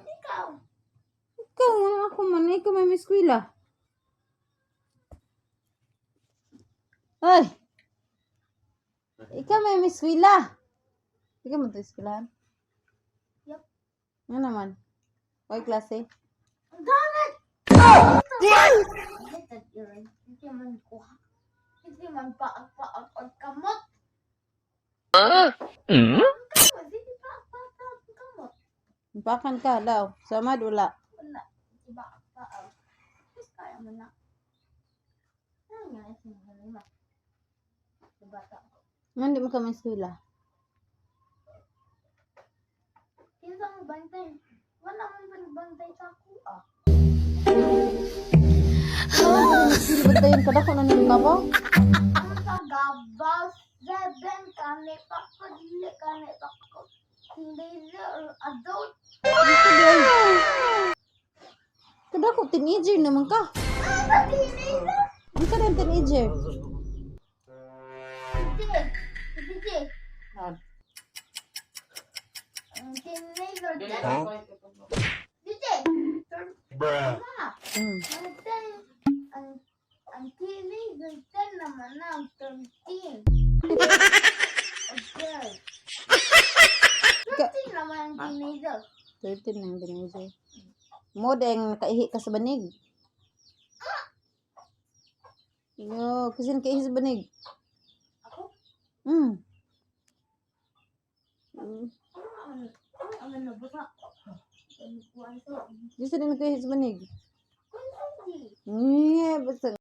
Ikaw. Ikaw, wala ako man. Ikaw may miskwila. Ay! Ikaw may miskwila. Ikaw mo ito iskwilahan? Yup. Ano naman? Ay, klase? Ang gamit! Hindi man kuha. Hindi man paak-paak ang kamot. Hindi paak-paak ang kamot. Pakan ka daw. Sama dula. Wala. Hindi paak-paak. Mas kaya mo na. Ano nga yung sinunod? Bata ko. Hindi mo ka miskwila. Kinsa mo bantay? Wala man panagbantay sa ako ah. Bantayin ka na kung ano yung kabaw. Ang tagabaw, 7 kani pa ko, dili kani pa ko. Teenager or adult. Kada ko, teenager naman ka. Ano teenager? Hindi ka rin teenager. Sige. Ang teenager din. Sige. Bruh. Hmm. Ang teenager din naman ang 13. Okay. 13 naman ang teenager. 13 ng teenager. Mo deng nakaihi ka sa banig. Yo, kasi nakaihi sa banig. Ako? Hmm. Ang nabasa. Ang kuwan to. Di sa din nakaihi sa banig. Hindi. Nye, basta